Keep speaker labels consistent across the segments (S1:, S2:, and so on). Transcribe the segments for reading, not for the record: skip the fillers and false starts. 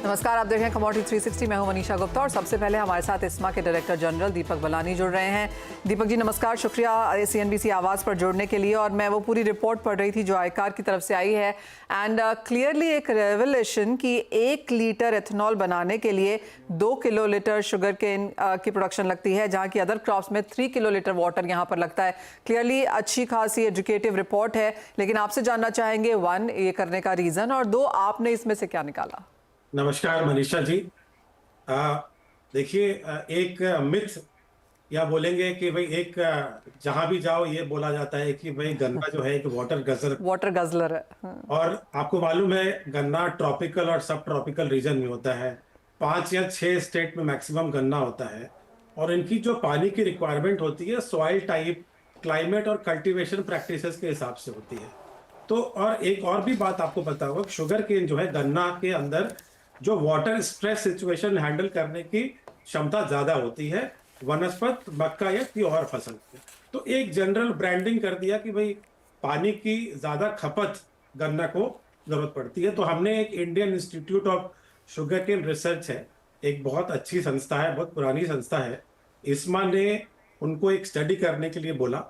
S1: नमस्कार, आप देख रहे हैं कमोडिटी 360। मैं हूं मनीषा गुप्ता और सबसे पहले हमारे साथ इस्मा के डायरेक्टर जनरल दीपक बलानी जुड़ रहे हैं। दीपक जी नमस्कार, शुक्रिया CNBC आवाज़ पर जुड़ने के लिए। और मैं वो पूरी रिपोर्ट पढ़ रही थी जो आयकार की तरफ से आई है एंड क्लियरली एक रेवलेशन कि 1 लीटर एथेनॉल बनाने के लिए 2 किलो लीटर शुगर केन की प्रोडक्शन लगती है, जहाँ की अदर क्रॉप्स में 3 किलो लीटर वाटर यहाँ पर लगता है। क्लियरली अच्छी खासी एजुकेटिव रिपोर्ट है, लेकिन आपसे जानना चाहेंगे 1 ये करने का रीज़न और 2 आपने इसमें से क्या निकाला।
S2: नमस्कार मनीषा जी। देखिए, एक मिथ या बोलेंगे कि भाई एक जहां भी जाओ ये बोला जाता है कि भाई गन्ना जो है एक वाटर
S1: गजलर है। हाँ।
S2: और आपको मालूम है गन्ना ट्रॉपिकल और सब ट्रॉपिकल रीजन में होता है। 5 या 6 स्टेट में मैक्सिमम गन्ना होता है और इनकी जो पानी की रिक्वायरमेंट होती है सॉइल टाइप, क्लाइमेट और कल्टीवेशन प्रैक्टिसेस के हिसाब से होती है। तो और एक और भी बात आपको पता होगा, शुगर केन जो है गन्ना के अंदर जो वाटर स्ट्रेस सिचुएशन हैंडल करने की क्षमता ज्यादा होती है वनस्पत, मक्का या कोई और फसल की। तो एक जनरल ब्रांडिंग कर दिया कि भाई पानी की ज्यादा खपत गन्ना को जरूरत पड़ती है। तो हमने एक Indian institute of sugar cane research है, एक बहुत अच्छी संस्था है, बहुत पुरानी संस्था है। इस्मा ने उनको एक स्टडी करने के लिए बोला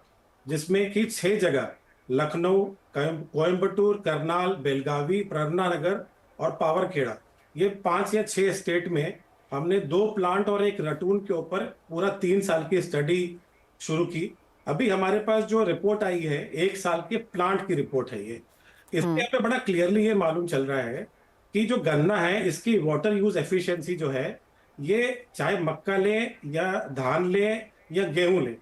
S2: जिसमें कि 6 जगह लखनऊ, कोयम्बटूर, करनाल, बेलगावी, प्रगनानगर और पावरखेड़ा, ये 5 या 6 स्टेट में हमने 2 प्लांट और एक रटून के ऊपर पूरा 3 साल की स्टडी शुरू की। अभी हमारे पास जो रिपोर्ट आई है 1 साल के प्लांट की रिपोर्ट है ये। इसमें हमें बड़ा क्लियरली ये मालूम चल रहा है कि जो गन्ना है इसकी वाटर यूज एफिशिएंसी जो है, ये चाहे मक्का ले या धान ले या गेहूं ले,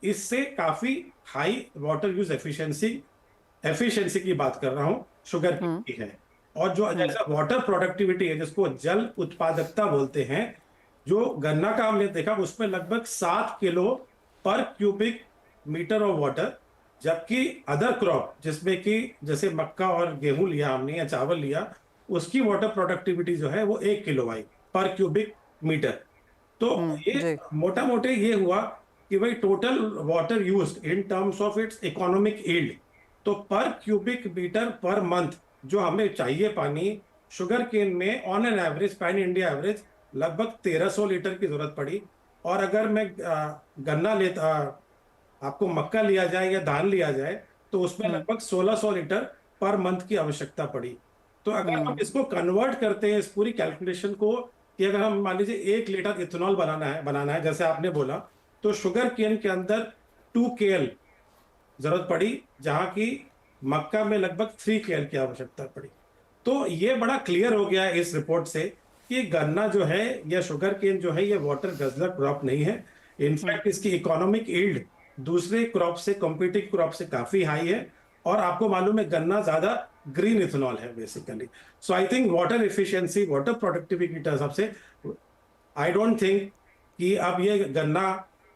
S2: इससे काफी हाई वाटर यूज एफिशिएंसी की बात कर रहा हूं, शुगर की है। और जो जैसा वाटर प्रोडक्टिविटी है जिसको जल उत्पादकता बोलते हैं, जो गन्ना का हमने देखा उसमें लगभग 7 किलो पर क्यूबिक मीटर ऑफ वाटर, जबकि अदर क्रॉप जिसमें कि जैसे मक्का और गेहूं लिया हमने या चावल लिया, उसकी वाटर प्रोडक्टिविटी जो है वो 1 किलो वाई पर क्यूबिक मीटर। तो ये मोटा मोटे ये हुआ कि भाई total water use in terms of its economic yield, तो पर क्यूबिक मीटर पर मंथ जो हमें चाहिए पानी, शुगर केन में on an average, pan India average लगभग 1300 लीटर की जरूरत पड़ी। और अगर मैं गन्ना लेता, आपको मक्का लिया जाए या धान लिया जाए, तो उसमें लगभग 1600 लीटर पर मंथ की आवश्यकता पड़ी। तो अगर हम इसको कन्वर्ट करते हैं इस पूरी कैलकुलेशन को कि अगर हम मान लीजिए 1 लीटर इथेनॉल बनाना है जैसे आपने बोला, तो शुगर केन के अंदर 2 KL जरूरत पड़ी, जहां की मक्का में लगभग 3 KL की आवश्यकता पड़ी। तो ये बड़ा क्लियर हो गया इस रिपोर्ट से कि गन्ना जो है या शुगर केन जो है ये वाटर गजलर क्रॉप नहीं है। इनफैक्ट इसकी इकोनॉमिक यील्ड दूसरे क्रॉप से, कॉम्पिटिटिव क्रॉप से काफी हाई है। और आपको मालूम है गन्ना ज्यादा ग्रीन इथेनॉल है basically. So I think water efficiency, water productivity के हिसाब से आई डोंट थिंक कि अब ये गन्ना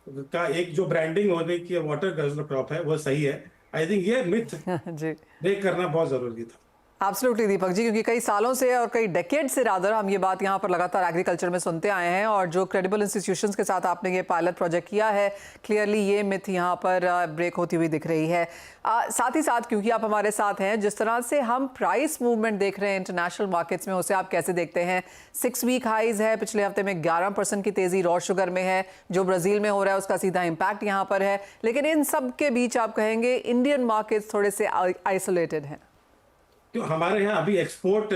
S2: का एक जो ब्रांडिंग हो गई कि वाटर गजलर क्रॉप है वो सही है। आई थिंक ये मिथ ब्रेक करना बहुत जरूरी था।
S1: एब्सोल्युटली दीपक जी, क्योंकि कई सालों से और कई डेकेड से रादर हम ये बात यहाँ पर लगातार एग्रीकल्चर में सुनते आए हैं, और जो क्रेडिबल इंस्टीट्यूशंस के साथ आपने ये पायलट प्रोजेक्ट किया है, क्लियरली ये मिथ यहाँ पर ब्रेक होती हुई दिख रही है। साथ ही साथ क्योंकि आप हमारे साथ हैं, जिस तरह से हम प्राइस मूवमेंट देख रहे हैं इंटरनेशनल मार्केट्स में, उसे आप कैसे देखते हैं? 6 वीक हाइज है, पिछले हफ्ते में 11% की तेजी रॉ शुगर में है, जो ब्राजील में हो रहा है उसका सीधा इम्पैक्ट यहाँ पर है। लेकिन इन सब के बीच आप कहेंगे इंडियन मार्केट्स थोड़े से आइसोलेटेड हैं।
S2: तो हमारे यहाँ अभी एक्सपोर्ट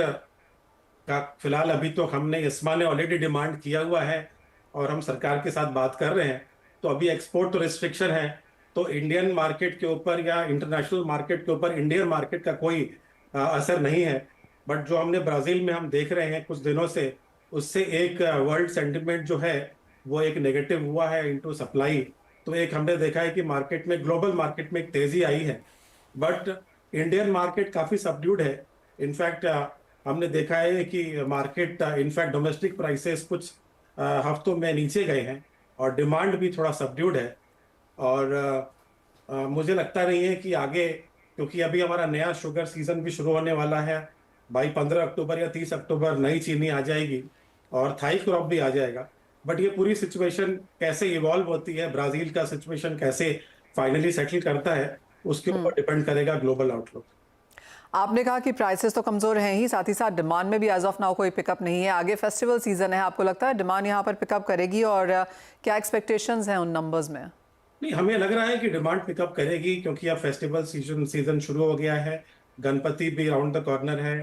S2: का फिलहाल अभी तो हमने, इस्मा ने ऑलरेडी डिमांड किया हुआ है और हम सरकार के साथ बात कर रहे हैं। तो अभी एक्सपोर्ट तो रिस्ट्रिक्शन है, तो इंडियन मार्केट के ऊपर या इंटरनेशनल मार्केट के ऊपर इंडियन मार्केट का कोई असर नहीं है। बट जो हमने ब्राजील में हम देख रहे हैं कुछ दिनों से, उससे एक वर्ल्ड सेंटिमेंट जो है वो एक नेगेटिव हुआ है इनटू सप्लाई। तो एक हमने देखा है कि मार्केट में, ग्लोबल मार्केट में एक तेजी आई है, बट इंडियन मार्केट काफी सबड्यूड है। इनफैक्ट हमने देखा है कि मार्केट, इनफैक्ट डोमेस्टिक प्राइसेस कुछ हफ्तों में नीचे गए हैं और डिमांड भी थोड़ा सबड्यूड है। और मुझे लगता नहीं है कि आगे, क्योंकि अभी हमारा नया शुगर सीजन भी शुरू होने वाला है, भाई 15 अक्टूबर या 30 अक्टूबर नई चीनी आ जाएगी और थाई क्रॉप भी आ जाएगा। बट ये पूरी सिचुएशन कैसे इवॉल्व होती है, ब्राजील का सिचुएशन कैसे फाइनली सेटल करता है, उसके ऊपर डिपेंड करेगा ग्लोबल आउटलुक।
S1: आपने कहा कि प्राइसेस तो कमज़ोर हैं ही, साथ ही साथ डिमांड में भी एज ऑफ नाउ कोई पिकअप नहीं है। आगे फेस्टिवल सीजन है, आपको लगता है डिमांड यहाँ पर पिकअप करेगी और क्या एक्सपेक्टेशंस हैं उन नंबर्स में?
S2: नहीं, हमें लग रहा है कि डिमांड पिकअप करेगी क्योंकि अब फेस्टिवल सीजन शुरू हो गया है। गणपति भी राउंड द कॉर्नर है,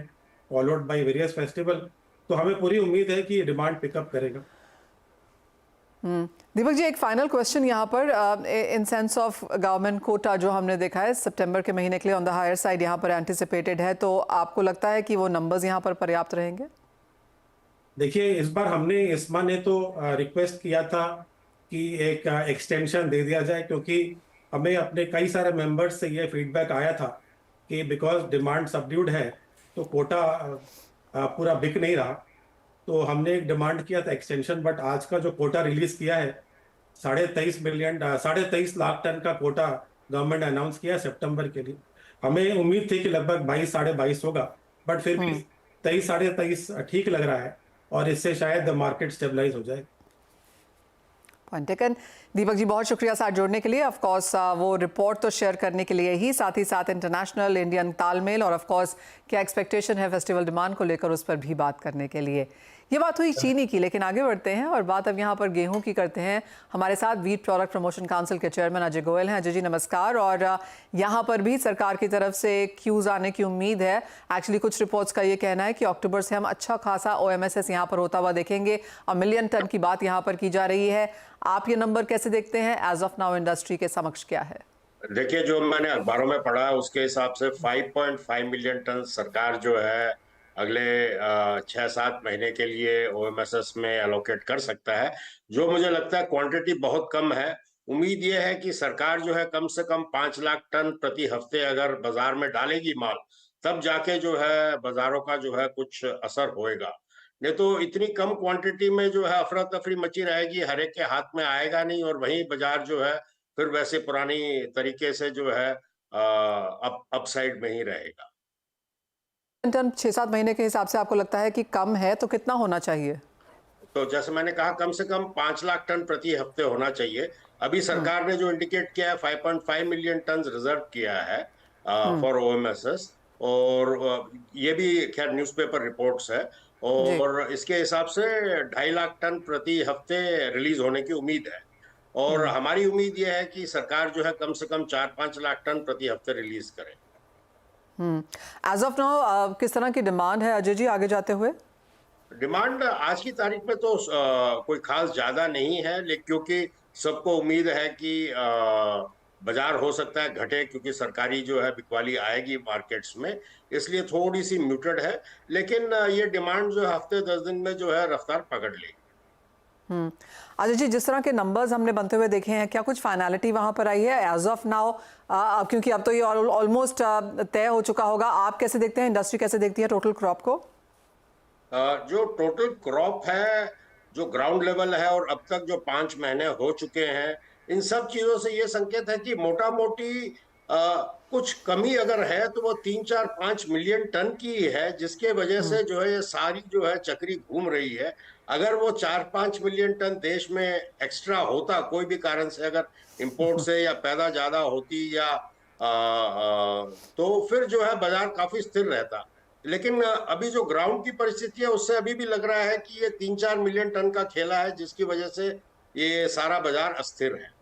S2: फॉलोड बाय वेरियस फेस्टिवल। तो हमें पूरी उम्मीद है कि डिमांड पिकअप करेगा।
S1: दीपक जी, एक फाइनल क्वेश्चन यहाँ पर, in sense of government quota जो हमने देखा है सितंबर के महीने के लिए ऑन द हायर साइड यहाँ पर एंटिसिपेटेड है, तो आपको लगता है कि वो नंबर्स यहाँ पर पर्याप्त रहेंगे?
S2: देखिए, इस बार हमने इस्मा ने तो रिक्वेस्ट किया था कि एक एक्सटेंशन दे दिया जाए, क्योंकि हमें अपने कई सारे मेंबर्स से ये फीडबैक आया था कि बिकॉज डिमांड सबड्यूड है तो कोटा पूरा बिक नहीं रहा। तो हमने एक डिमांड किया था एक्सटेंशन, बट आज का जो कोटा रिलीज किया है 23.5 लाख टन का कोटा गवर्नमेंट ने अनाउंस किया है सितंबर के लिए। हमें उम्मीद थी कि लगभग 22-22.5 होगा, बट फिर भी 23-23.5 ठीक लग रहा है और इससे शायद मार्केट स्टेबलाइज हो जाए।
S1: Point taken. दीपक जी, बहुत शुक्रिया साथ जोड़ने के लिए। ऑफ कोर्स वो रिपोर्ट तो शेयर करने के लिए ही, साथ ही साथ इंटरनेशनल इंडियन तालमेल और ऑफ कोर्स क्या एक्सपेक्टेशन है फेस्टिवल डिमांड को लेकर, उस पर भी बात करने के लिए। ये बात हुई चीनी की, लेकिन आगे बढ़ते हैं और बात अब यहाँ पर गेहूं की करते हैं। हमारे साथ वीट प्रोडक्ट प्रमोशन काउंसिल के चेयरमैन अजय गोयल हैं। अजय जी नमस्कार। और यहाँ पर भी सरकार की तरफ से क्यूज आने की उम्मीद है। एक्चुअली कुछ रिपोर्ट्स का ये कहना है कि अक्टूबर से हम अच्छा खासा OMSS यहाँ पर होता हुआ देखेंगे और मिलियन टन की बात यहाँ पर की जा रही है। आप ये नंबर कैसे देखते हैं? एज ऑफ नाउ इंडस्ट्री के समक्ष क्या है?
S3: देखिए, जो मैंने अखबारों में पढ़ा उसके हिसाब से 5.5 मिलियन टन सरकार जो है अगले 6-7 महीने के लिए OMSS में एलोकेट कर सकता है, जो मुझे लगता है क्वांटिटी बहुत कम है। उम्मीद ये है कि सरकार जो है कम से कम 5 लाख टन प्रति हफ्ते अगर बाजार में डालेगी माल, तब जाके जो है बाजारों का जो है कुछ असर होएगा। नहीं तो इतनी कम क्वांटिटी में जो है अफरा तफरी मची रहेगी, हर एक के हाथ में आएगा नहीं और वही बाजार जो है फिर वैसे पुरानी तरीके से जो है अपसाइड में ही रहेगा।
S1: टन 6-7 महीने के हिसाब से आपको लगता है कि कम है, तो कितना होना चाहिए?
S3: तो जैसे मैंने कहा, कम से कम 5 लाख टन प्रति हफ्ते होना चाहिए। अभी सरकार ने जो इंडिकेट किया है 5.5 मिलियन टन रिजर्व किया है फॉर OMSS, और ये भी खैर न्यूज़पेपर रिपोर्ट्स है, और इसके हिसाब से 2.5 लाख टन प्रति हफ्ते रिलीज होने की उम्मीद है। और हमारी उम्मीद यह है कि सरकार जो है कम से कम 4-5 लाख टन प्रति हफ्ते रिलीज करे।
S1: एज ऑफ नाउ किस तरह की डिमांड है अजय जी आगे जाते हुए?
S3: डिमांड आज की तारीख में तो कोई खास ज्यादा नहीं है, लेकिन क्योंकि सबको उम्मीद है कि बाजार हो सकता है घटे, क्योंकि सरकारी जो है बिकवाली आएगी मार्केट्स में, इसलिए थोड़ी सी म्यूटेड है। लेकिन ये डिमांड जो है हफ्ते 10 दिन में जो है रफ्तार पकड़ लेगी।
S1: अजय जी, जिस तरह के नंबर्स हमने बनते हुए देखे हैं, क्या कुछ फाइनलिटी वहां पर आई है एज ऑफ नाउ? क्योंकि अब तो ये ऑलमोस्ट तय हो चुका होगा। आप कैसे देखते हैं, इंडस्ट्री कैसे देखती है टोटल क्रॉप को?
S3: जो टोटल क्रॉप है, जो ग्राउंड लेवल है, और अब तक जो 5 महीने हो चुके हैं, इन सब चीजों से ये संकेत है कि मोटा मोटी कुछ कमी अगर है तो वो 3-4-5 मिलियन टन की है, जिसके वजह से जो है ये सारी जो है चक्री घूम रही है। अगर वो 4-5 मिलियन टन देश में एक्स्ट्रा होता, कोई भी कारण से अगर इंपोर्ट से या पैदा ज्यादा होती या तो फिर जो है बाजार काफी स्थिर रहता। लेकिन अभी जो ग्राउंड की परिस्थिति है उससे अभी भी लग रहा है कि ये 3-4 मिलियन टन का खेला है, जिसकी वजह से ये सारा बाजार अस्थिर है।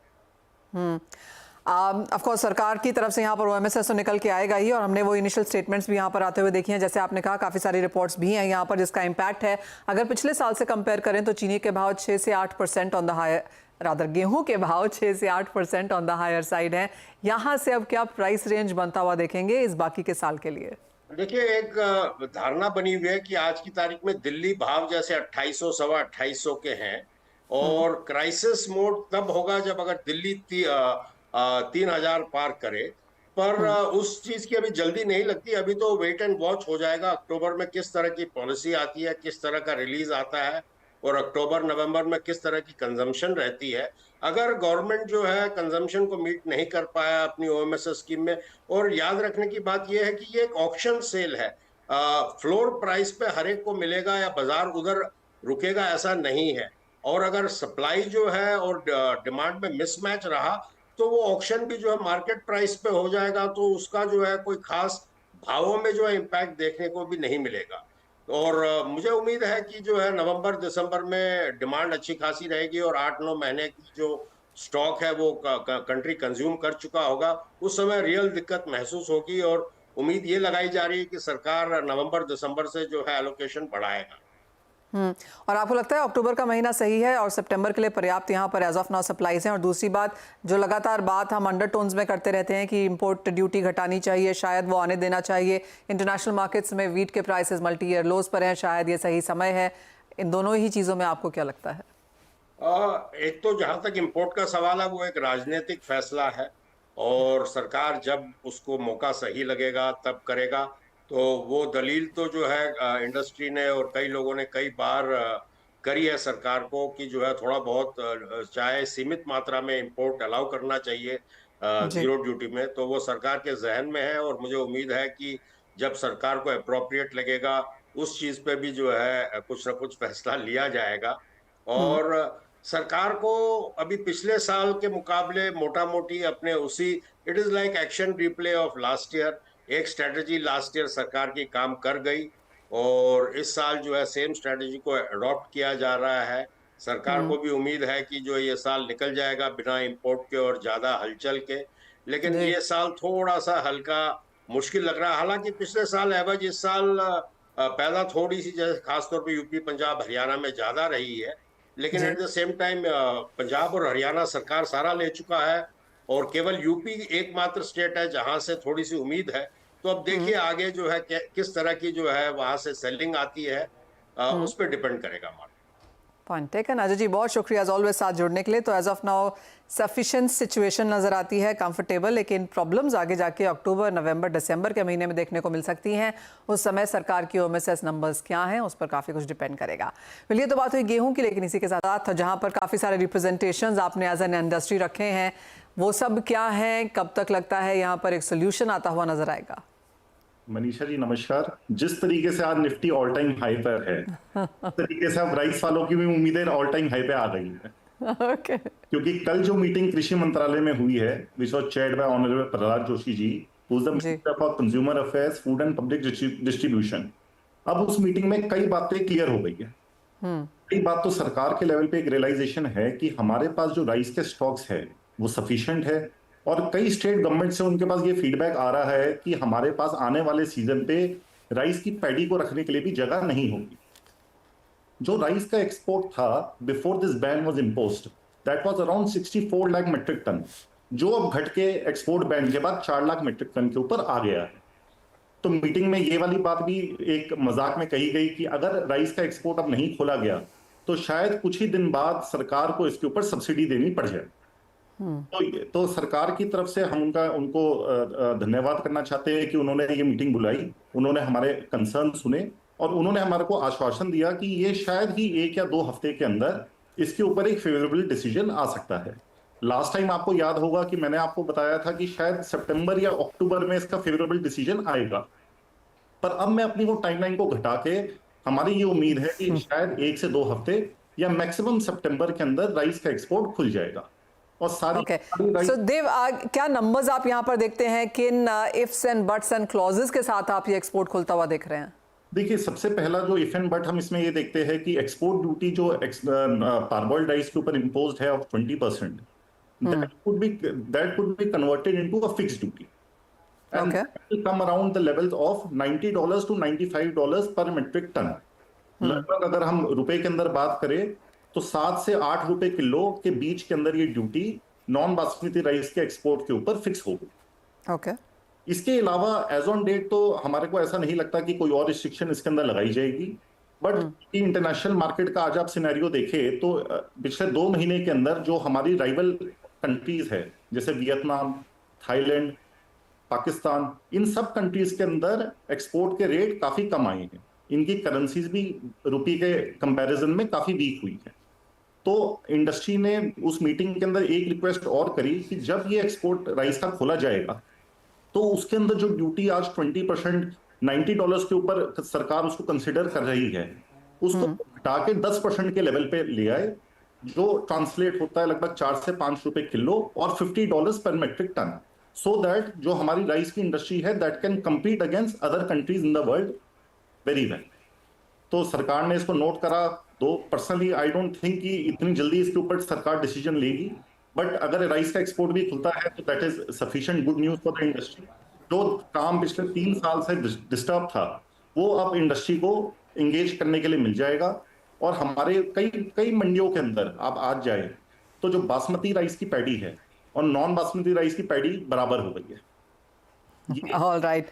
S1: ऑफ कोर्स सरकार की तरफ से यहाँ पर OMSS तो निकल के आएगा ही, और हमने वो इनिशियल स्टेटमेंट्स भी यहाँ पर आते हुए देखी हैं। जैसे आपने कहा, काफ़ी सारी रिपोर्ट्स भी हैं यहाँ पर जिसका इम्पैक्ट है। अगर पिछले साल से कंपेयर करें तो चीनी के भाव 6 से 8% ऑन द हायर, रादर गेहूं के भाव 6 से 8% ऑन द हायर साइड है। यहाँ से अब क्या प्राइस रेंज बनता हुआ देखेंगे इस बाकी के साल के लिए?
S3: देखिए, एक धारणा बनी हुई है कि आज की तारीख में दिल्ली भाव जैसे 2800 सवा 2800 के हैं, और क्राइसिस मोड तब होगा जब अगर दिल्ली 3000 पार करे। पर उस चीज की अभी जल्दी नहीं लगती। अभी तो वेट एंड वॉच हो जाएगा अक्टूबर में किस तरह की पॉलिसी आती है, किस तरह का रिलीज आता है, और अक्टूबर नवंबर में किस तरह की कंजम्पशन रहती है। अगर गवर्नमेंट जो है कंजम्पशन को मीट नहीं कर पाया अपनी OMSS स्कीम में, और याद रखने की बात यह है कि ये एक ऑक्शन सेल है, फ्लोर प्राइस पे हर एक को मिलेगा या बाजार उधर रुकेगा ऐसा नहीं है। और अगर सप्लाई जो है और डिमांड में मिसमैच रहा तो वो ऑक्शन भी जो है मार्केट प्राइस पे हो जाएगा, तो उसका जो है कोई खास भावों में जो है इम्पैक्ट देखने को भी नहीं मिलेगा। और मुझे उम्मीद है कि जो है नवंबर दिसंबर में डिमांड अच्छी खासी रहेगी और 8-9 महीने की जो स्टॉक है वो कंट्री कंज्यूम कर चुका होगा। उस समय रियल दिक्कत महसूस होगी और उम्मीद ये लगाई जा रही है कि सरकार नवंबर दिसंबर से जो है एलोकेशन बढ़ाएगा।
S1: और आपको लगता है अक्टूबर का महीना सही है और सितंबर के लिए पर्याप्त यहाँ पर एज ऑफ नाउ सप्लाईज हैं? और दूसरी बात, जो लगातार बात हम अंडरटोन्स में करते रहते हैं कि इंपोर्ट ड्यूटी घटानी चाहिए, शायद वो आने देना चाहिए। इंटरनेशनल मार्केट्स में वीट के प्राइसेस मल्टी ईयर लोज पर हैं, शायद ये सही समय है। इन दोनों ही चीज़ों में आपको क्या लगता है?
S3: एक तो जहां तक इम्पोर्ट का सवाल है वो एक राजनीतिक फैसला है और सरकार जब उसको मौका सही लगेगा तब करेगा। तो वो दलील तो जो है इंडस्ट्री ने और कई लोगों ने कई बार करी है सरकार को कि जो है थोड़ा बहुत चाहे सीमित मात्रा में इंपोर्ट अलाउ करना चाहिए
S1: जी।
S3: जीरो ड्यूटी में। तो वो सरकार के जहन में है और मुझे उम्मीद है कि जब सरकार को अप्रोप्रिएट लगेगा उस चीज पे भी जो है कुछ ना कुछ फैसला लिया जाएगा। और सरकार को अभी पिछले साल के मुकाबले मोटा मोटी अपने उसी it is like action replay off last year. एक स्ट्रेटजी लास्ट ईयर सरकार की काम कर गई और इस साल जो है सेम स्ट्रेटजी को अडॉप्ट किया जा रहा है। सरकार को भी उम्मीद है कि जो ये साल निकल जाएगा बिना इंपोर्ट के और ज्यादा हलचल के। लेकिन
S1: जी।
S3: ये साल थोड़ा सा हल्का मुश्किल लग रहा है। हालांकि पिछले साल एवरेज इस साल पैदा थोड़ी सी जैसे खासतौर पे यूपी पंजाब हरियाणा में ज्यादा रही है। लेकिन
S1: जी।
S3: At the same time Punjab और हरियाणा सरकार सारा ले चुका है और केवल यूपी एकमात्र स्टेट है जहां से थोड़ी सी उम्मीद है। तो अब देखिए आगे जो है किस तरह की जो है वहां से सेलिंग आती है, उस पर डिपेंड करेगा market.
S1: Point taken. Ajay ji, बहुत शुक्रिया एज ऑलवेज साथ जुड़ने के लिए। तो as of now sufficient situation नजर आती है, कंफर्टेबल, लेकिन प्रॉब्लम्स आगे जाके अक्टूबर नवंबर दिसंबर के महीने में देखने को मिल सकती हैं। उस समय सरकार की ओएमएसएस नंबर्स क्या हैं उस पर काफ़ी कुछ डिपेंड करेगा। चलिए, तो बात हुई गेहूं की, लेकिन इसी के साथ जहां पर काफ़ी सारे रिप्रेजेंटेशंस आपने एज एन इंडस्ट्री रखे हैं, वो सब क्या हैं? कब तक लगता है यहाँ पर एक सोल्यूशन आता हुआ नजर आएगा?
S4: मनीषा जी नमस्कार। जिस तरीके से आज निफ्टी ऑल टाइम हाई पर है, उस तरीके से अब राइस वालों की भी उम्मीदें ऑल टाइम हाई पे आ गई है।
S1: ओके।
S4: क्योंकि कल जो मीटिंग कृषि मंत्रालय में हुई है, which was chaired by honourable Prahlad Joshi ji, who is the
S1: ji.
S4: Minister for consumer affairs, food and public distribution. अब उस मीटिंग में कई बातें क्लियर हो गई है। कई बात तो सरकार के लेवल पे एक रियलाइजेशन है कि हमारे पास जो राइस के स्टॉक्स है वो सफिशिएंट है और कई स्टेट गवर्नमेंट से उनके पास ये फीडबैक आ रहा है कि हमारे पास आने वाले सीजन पे राइस की पैडी को रखने के लिए भी जगह नहीं होगी। जो राइस का एक्सपोर्ट था before this ban was imposed, that was around 64 lakh metric ton, जो अब घट के एक्सपोर्ट बैन के बाद 4 लाख मेट्रिक टन के ऊपर आ गया है। तो मीटिंग में ये वाली बात भी एक मजाक में कही गई कि अगर राइस का एक्सपोर्ट अब नहीं खोला गया तो शायद कुछ ही दिन बाद सरकार को इसके ऊपर सब्सिडी देनी पड़ जाए। तो सरकार की तरफ से हम उनको धन्यवाद करना चाहते हैं कि उन्होंने ये मीटिंग बुलाई, उन्होंने हमारे कंसर्न सुने और उन्होंने हमारे को आश्वासन दिया कि ये शायद ही 1 या 2 हफ्ते के अंदर इसके ऊपर एक फेवरेबल डिसीजन आ सकता है। लास्ट टाइम आपको याद होगा कि मैंने आपको बताया था कि शायद सितंबर या अक्टूबर में इसका फेवरेबल डिसीजन आएगा, पर अब मैं अपनी वो टाइमलाइन को घटा के हमारी ये उम्मीद है कि शायद 1 से 2 हफ्ते या मैक्सिमम सितंबर के अंदर राइस का एक्सपोर्ट खुल जाएगा। और सारी
S1: सो देव, क्या नंबर्स आप यहाँ पर देखते हैं? किन ifs and buts and clauses के साथ आप ये एक्सपोर्ट खुलता हुआ देख रहे हैं?
S4: देखिए, सबसे पहला जो इफ एंड बट हम इसमें ये देखते हैं कि एक्सपोर्ट ड्यूटी जो पार्बोइल्ड राइस के ऊपर इम्पोज्ड है of 20%, that could be converted into a fixed duty, and
S1: Okay.
S4: that will come around the levels of $90 to $95 per metric ton। लगभग अगर हम रुपए के अंदर बात करें तो 7 से 8 रुपए किलो के बीच के अंदर ये ड्यूटी नॉन बासमती राइस के एक्सपोर्ट के ऊपर फिक्स होगी।
S1: ओके।
S4: इसके अलावा एज ऑन डेट तो हमारे को ऐसा नहीं लगता कि कोई और रिस्ट्रिक्शन इसके अंदर लगाई जाएगी, बट इंटरनेशनल मार्केट का आज आप सिनेरियो देखें तो पिछले 2 महीने के अंदर जो हमारी राइवल कंट्रीज है जैसे वियतनाम, थाईलैंड, पाकिस्तान, इन सब कंट्रीज के अंदर एक्सपोर्ट के रेट काफी कम आए हैं। इनकी करेंसीज भी रुपये के कंपैरिजन में काफी वीक हुई है। तो इंडस्ट्री ने उस मीटिंग के अंदर एक रिक्वेस्ट और करी कि जब ये एक्सपोर्ट राइस का खोला जाएगा तो उसके अंदर जो ड्यूटी आज 20% $90 के ऊपर सरकार उसको कंसिडर कर रही है, उसको घटा के 10% के लेवल पे ले आए, जो ट्रांसलेट होता है लगभग 4 से 5 रुपए किलो और $50 पर मेट्रिक टन। सो दैट जो हमारी राइस की इंडस्ट्री है that can compete against other countries in the world very well. तो सरकार ने इसको नोट करा। दो पर्सनली आई डोंट थिंक कि इतनी जल्दी इसके ऊपर सरकार डिसीजन लेगी, बट अगर राइस का एक्सपोर्ट भी खुलता है तो that is sufficient good news for the industry. जो काम पिछले 3 साल से डिस्टर्ब था वो अब इंडस्ट्री को एंगेज करने के लिए मिल जाएगा। और हमारे कई कई मंडियों के अंदर आप आज जाए तो जो बासमती राइस की पैडी है और नॉन बासमती राइस की पैडी बराबर हो गई है।
S1: ऑल राइट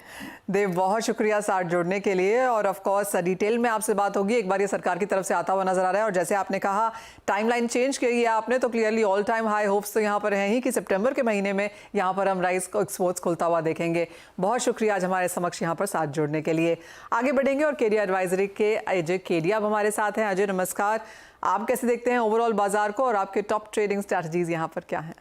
S1: देव, बहुत शुक्रिया साथ जुड़ने के लिए। और ऑफ कोर्स डिटेल में आपसे बात होगी, एक बार ये सरकार की तरफ से आता हुआ नजर आ रहा है। और जैसे आपने कहा टाइमलाइन चेंज की है आपने, तो clearly all time high hopes तो यहाँ पर हैं ही कि सितंबर के महीने में यहाँ पर हम राइस को एक्सपोर्ट्स खुलता हुआ देखेंगे। बहुत शुक्रिया आज हमारे समक्ष यहाँ पर साथ जुड़ने के लिए। आगे बढ़ेंगे और केडिया एडवाइजरी के अजय केडिया अब हमारे साथ हैं। अजय नमस्कार, आप कैसे देखते हैं ओवरऑल बाजार को और आपके टॉप ट्रेडिंग स्ट्रैटेजीज यहाँ पर क्या हैं?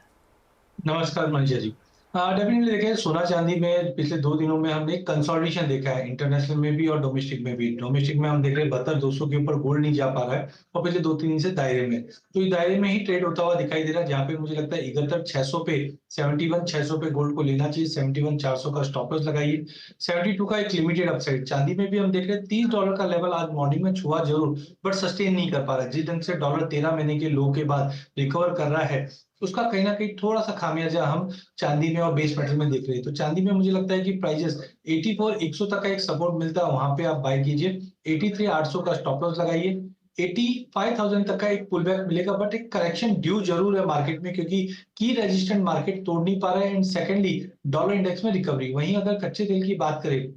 S5: नमस्कार मनीषा जी। डेफिनेटली देखें, सोना चांदी में पिछले 2 दिनों में हमने कंसोलिडेशन देखा है, इंटरनेशनल में भी और डोमेस्टिक में भी। डोमेस्टिक में हम देख रहे हैं 7200 के ऊपर गोल्ड नहीं जा पा रहा है और पिछले 2-3 दिन से दायरे में, तो इस दायरे में ही ट्रेड होता हुआ दिखाई दे रहा है, जहां पे मुझे लगता है 71,600 पे 71,600 पे गोल्ड को लेना चाहिए। 71,400 का स्टॉप लॉस लगाइए। 72 का एक लिमिटेड अपसाइड। चांदी में भी हम देख रहे हैं $30 का लेवल आज मॉर्निंग में छुआ जरूर, बट सस्टेन नहीं कर पा रहा है। जिस ढंग से डॉलर 13 महीने के लो के बाद रिकवर कर रहा है, उसका कहीं ना कहीं थोड़ा सा खामियाजा हम चांदी में और बेस मेटल में देख रहे हैं। तो चांदी में मुझे लगता है कि प्राइजेस 84,100 तक का एक सपोर्ट मिलता है, वहां पे आप बाय कीजिए। 83,800 का स्टॉप लॉस लगाइए। 85,000 तक का एक पुल बैक मिलेगा, बट एक करेक्शन ड्यू जरूर है मार्केट में, क्योंकि की रेजिस्टेंट मार्केट तोड़ नहीं पा रहा है। एंड सेकेंडली डॉलर इंडेक्स में रिकवरी। वहीं अगर कच्चे तेल की बात करें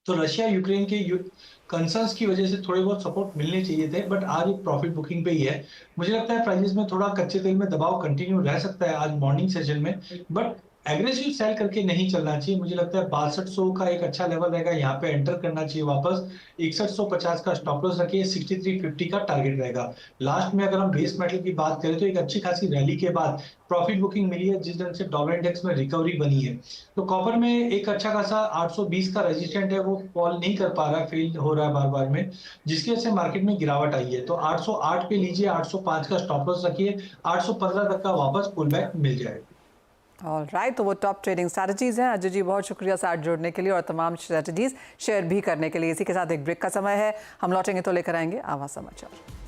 S5: तो रशिया यूक्रेन के कंसर्न्स की वजह से थोड़े बहुत सपोर्ट मिलने चाहिए थे, बट आज एक प्रॉफिट बुकिंग पे ही है। मुझे लगता है प्राइसेस में थोड़ा कच्चे तेल में दबाव कंटिन्यू रह सकता है आज मॉर्निंग सेशन में, बट एग्रेसिव सेल करके नहीं चलना चाहिए। मुझे लगता है 6200 का एक अच्छा लेवल रहेगा, यहाँ पे एंटर करना चाहिए वापस। 6150 का स्टॉप लॉस रखिए। 6350 का टारगेट रहेगा। लास्ट में अगर हम बेस मेटल की बात करें तो एक अच्छी खासी रैली के बाद प्रॉफिट बुकिंग मिली है, जिस ढंग से डॉलर इंडेक्स में रिकवरी बनी है। तो कॉपर में एक अच्छा खासा 820 का रेजिस्टेंट है, वो फॉल नहीं कर पा रहा है, फेल हो रहा है बार बार में, जिसकी वजह से मार्केट में गिरावट आई है। तो 808 पे लीजिए, 805 का स्टॉप लॉस रखिए। 815 तक का वापस पुल बैक मिल जाएगा।
S1: ऑल राइट, तो वो टॉप ट्रेडिंग स्ट्रैटेजीज हैं। अजय जी बहुत शुक्रिया साथ जुड़ने के लिए और तमाम स्ट्रैटेजीज शेयर भी करने के लिए। इसी के साथ एक ब्रेक का समय है, हम लौटेंगे तो लेकर आएंगे आवाज समाचार।